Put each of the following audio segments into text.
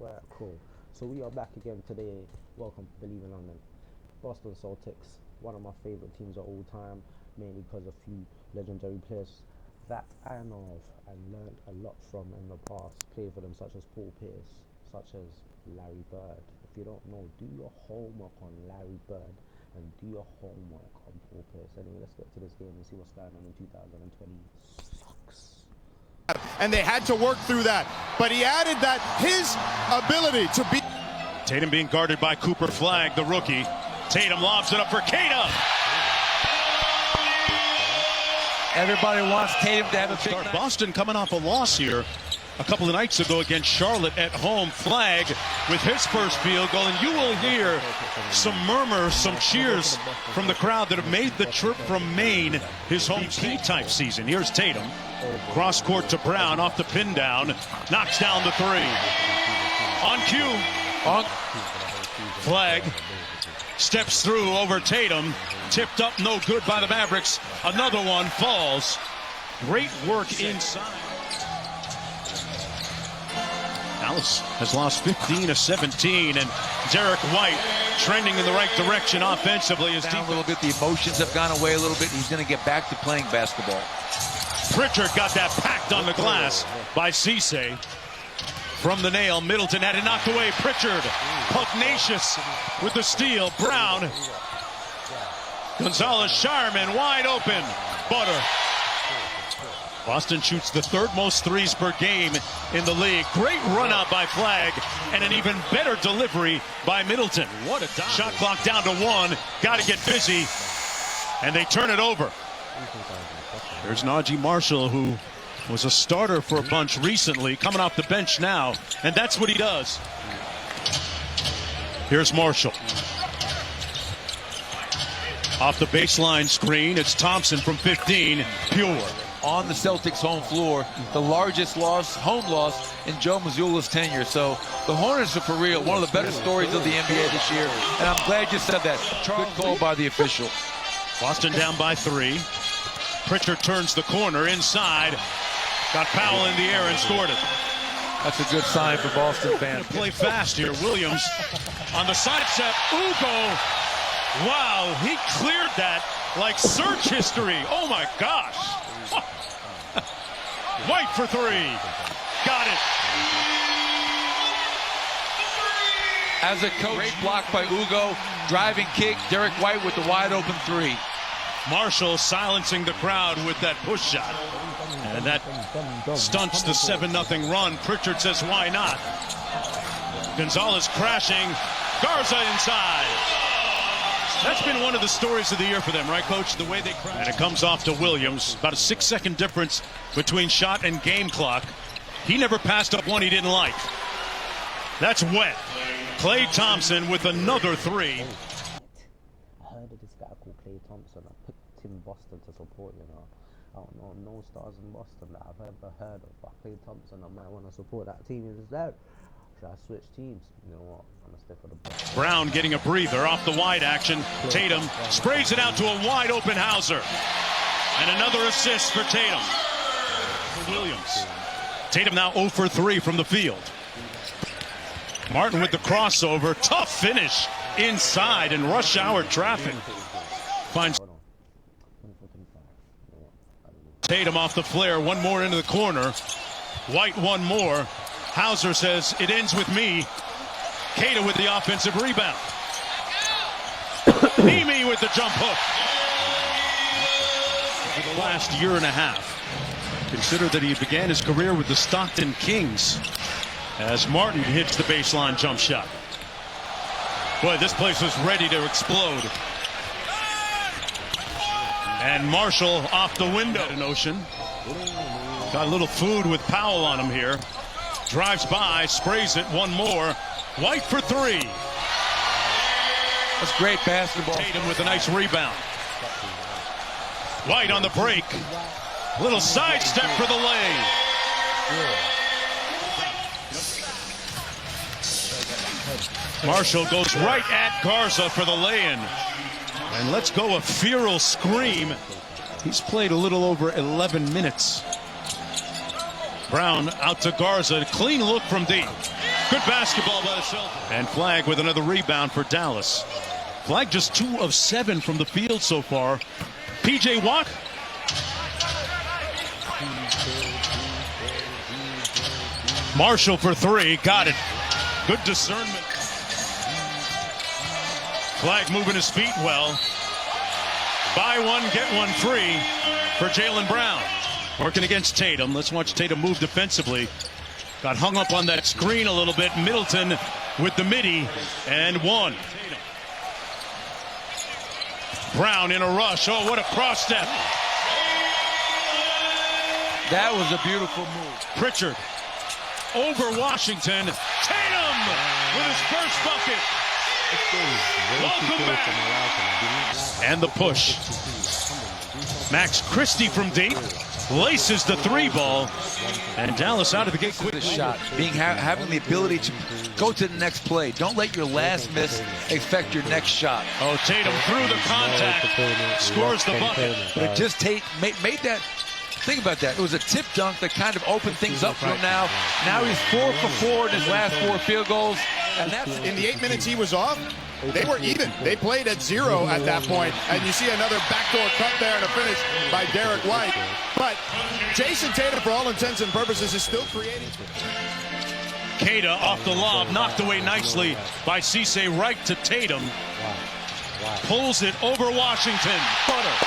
Alright, cool. So we are back again today. Welcome to Believe in London. Boston Celtics, one of my favourite teams of all time, mainly because of a few legendary players that I know of and learned a lot from in the past. Played for them such as Paul Pierce, such as Larry Bird. If you don't know, do your homework on Larry Bird and do your homework on Paul Pierce. Anyway, let's get to this game and see what's going on in 2020. Sucks. And they had to work through that. But he added that his ability to beat. Tatum being guarded by Cooper Flagg, the rookie. Tatum lobs it up for Tatum. Everybody wants Tatum to have a big Start. night. Boston coming off a loss here a couple of nights ago against Charlotte at home. Flagg with his first field goal, and you will hear some murmurs, some cheers from the crowd that have made the trip from Maine his home type season. Here's Tatum. Cross court to Brown, off the pin down, knocks down the three. On cue, Flagg steps through over Tatum, tipped up, no good by the Mavericks. Another one falls. Great work inside. Dallas has lost 15 of 17, and Derek White trending in the right direction offensively. His Down a little bit, the emotions have gone away a little bit. He's going to get back to playing basketball. Pritchard got that packed on the glass by Cisse. From the nail, Middleton had it knocked away. Pritchard, pugnacious with the steal. Brown, Gonzalez, Shireman wide open. Butter. Boston shoots the third most threes per game in the league. Great run out by Flagg and an even better delivery by Middleton. What a dive. Shot clock down to 1. Got to get busy. And they turn it over. There's Najee Marshall, who was a starter for a bunch recently, coming off the bench now, and that's what he does. Here's Marshall. Off the baseline screen, it's Thompson from 15, pure. On the Celtics home floor, the largest home loss in Joe Mazzulla's tenure. So the Hornets are for real, one of the better stories of the NBA this year, and I'm glad you said that. Good call by the official. Boston down by 3. Pritchard turns the corner inside. Got Powell in the air and scored it. That's a good sign for Boston fans. Play fast here. Williams on the side step. Ugo. Wow, he cleared that like search history. Oh my gosh. White for 3. Got it. As a coach, great block by Ugo. Driving kick. Derek White with the wide open 3. Marshall silencing the crowd with that push shot. And that stunts the 7-0 run. Pritchard says, why not? Gonzalez crashing. Garza inside. That's been one of the stories of the year for them, right, Coach? The way they crash. And it comes off to Williams. About a 6-second difference between shot and game clock. He never passed up one he didn't like. That's wet. Klay Thompson with another 3. I heard of this guy called Klay Thompson. I picked Team Boston to support, you know. I don't know no stars in Boston that I've ever heard of, but Klay Thompson, I might want to support that team. Is there? Should I switch teams? You know what? I'm going to stay for the Boston. Brown getting a breather off the wide action. Tatum sprays it out to a wide open Hauser. And another assist for Tatum. For Williams. Tatum now 0 for 3 from the field. Martin with the crossover. Tough finish inside in rush hour traffic. Finds Tatum off the flare. One more into the corner. White one more. Hauser says it ends with me. Keita with the offensive rebound. Nimi with the jump hook. For the last year and a half. Consider that he began his career with the Stockton Kings as Martin hits the baseline jump shot. Boy, this place was ready to explode. And Marshall off the window. An ocean. Got a little food with Powell on him here. Drives by, sprays it, one more. White for 3. That's great basketball. Tatum with a nice rebound. White on the break. Little sidestep for the lay. Marshall goes right at Garza for the lay-in. And let's go a feral scream. He's played a little over 11 minutes. Brown out to Garza. Clean look from deep. Good basketball by the Celtics. And Flagg with another rebound for Dallas. Flagg just 2 of 7 from the field so far. P.J. Watt. Marshall for 3. Got it. Good discernment. Flagg moving his feet well. Buy one, get one free for Jaylen Brown. Working against Tatum. Let's watch Tatum move defensively. Got hung up on that screen a little bit. Middleton with the midi and one. Brown in a rush. Oh, what a cross step. That was a beautiful move. Pritchard over Washington. Tatum with his first bucket. Welcome back. And the push. Max Christie from deep laces the 3 ball, and Dallas out of the gate quick. Shot, having the ability to go to the next play. Don't let your last miss affect your next shot. Oh, Tatum through the contact, scores the bucket. But it just made that. Think about that. It was a tip dunk that kind of opened things up for him now. Now he's 4 for 4 in his last 4 field goals. And that's in the 8 minutes he was off, they were even. They played at 0 at that point. And you see another backdoor cut there and a finish by Derek White. But Jason Tatum, for all intents and purposes, is still creating. Keita off the lob, knocked away nicely by Cisse, right to Tatum. Pulls it over Washington. Butter.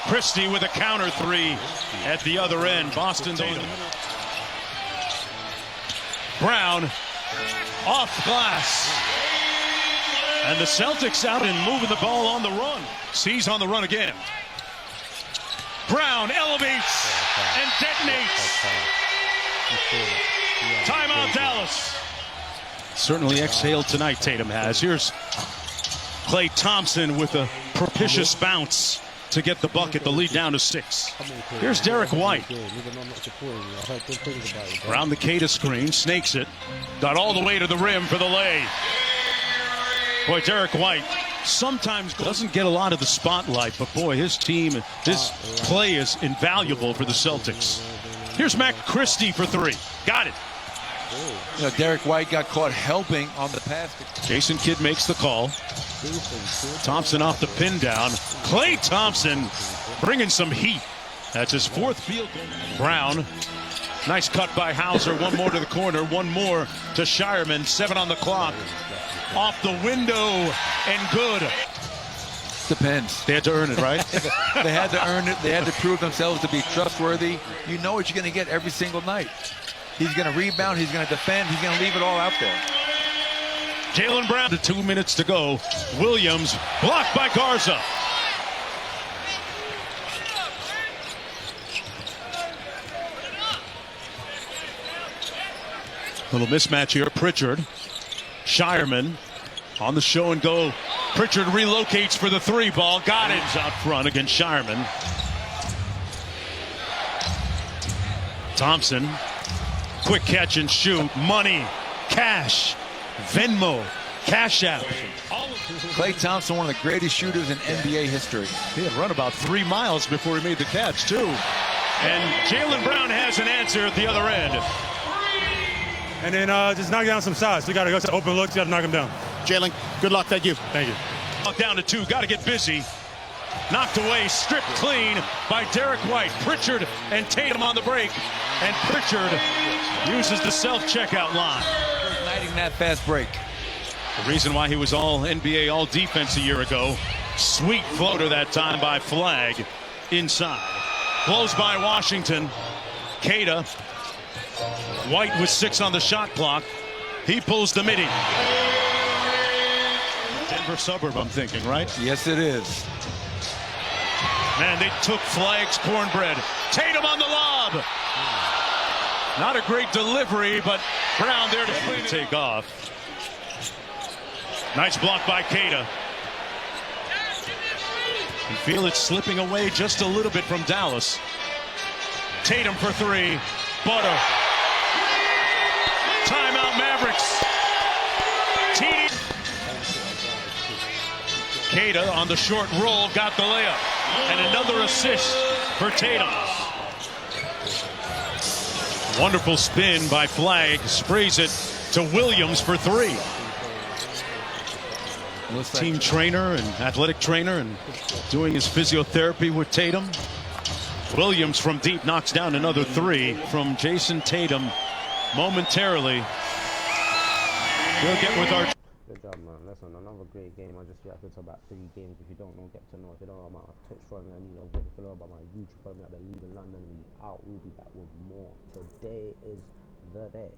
Christie with a counter 3 at the other end. Boston's on. Brown off glass. And the Celtics out and moving the ball on the run. C's on the run again. Brown elevates and detonates. Timeout Dallas. Certainly exhaled tonight, Tatum has. Here's Klay Thompson with a propitious bounce to get the bucket, the lead down to 6. Here's Derek White. Around the Keita screen, snakes it. Got all the way to the rim for the lay. Boy, Derek White sometimes doesn't get a lot of the spotlight, but boy, his team, his play is invaluable for the Celtics. Here's Max Christie for 3. Got it. You know, Derek White got caught helping on the pass. Jason Kidd makes the call. Thompson off the pin down. Klay Thompson bringing some heat. That's his 4th field goal. Brown. Nice cut by Hauser. One more to the corner. One more to Shireman. 7 on the clock. Off the window and good. Depends. They had to earn it, right? They had to earn it. They had to prove themselves to be trustworthy. You know what you're going to get every single night. He's going to rebound. He's going to defend. He's going to leave it all out there. Jaylen Brown to 2 minutes to go. Williams blocked by Garza. Little mismatch here. Pritchard. Shireman on the show and go. Pritchard relocates for the 3 ball. Got it. Out front against Shireman. Thompson. Quick catch and shoot. Money. Cash. Venmo. Cash App. Klay Thompson, one of the greatest shooters in NBA history. He had run about 3 miles before he made the catch, too. And Jaylen Brown has an answer at the other end. And then just knock down some shots. We got to go to open looks. You got to knock them down. Jaylen, good luck. Thank you. Thank you. Down to 2. Got to get busy. Knocked away, stripped clean by Derek White. Pritchard and Tatum on the break. And Pritchard uses the self-checkout line. Igniting that fast break. The reason why he was all NBA, all defense a year ago. Sweet floater that time by Flagg inside. Blows by Washington. Keita. White with 6 on the shot clock. He pulls the midi. Denver suburb, I'm thinking, right? Yes, it is. Man, they took Flagg's cornbread. Tatum on the lob. Not a great delivery, but Brown there to clean it. Take off. Nice block by Keita. You feel it slipping away just a little bit from Dallas. Tatum for 3. Butter. Timeout Mavericks. Queta on the short roll got the layup. And another assist for Tatum. Wonderful spin by Flagg. Sprays it to Williams for three. Team trainer and athletic trainer and doing his physiotherapy with Tatum. Williams from deep knocks down another three from Jason Tatum momentarily. We'll get with our... Good job, man. Listen, another great game. I just reacted to about 3 games. If you don't know, get to know. If you don't know about my Twitch, follow me. If you don't know about my YouTube, follow me at Bellieveinlondonllc. We'll be back with more. Today is the day.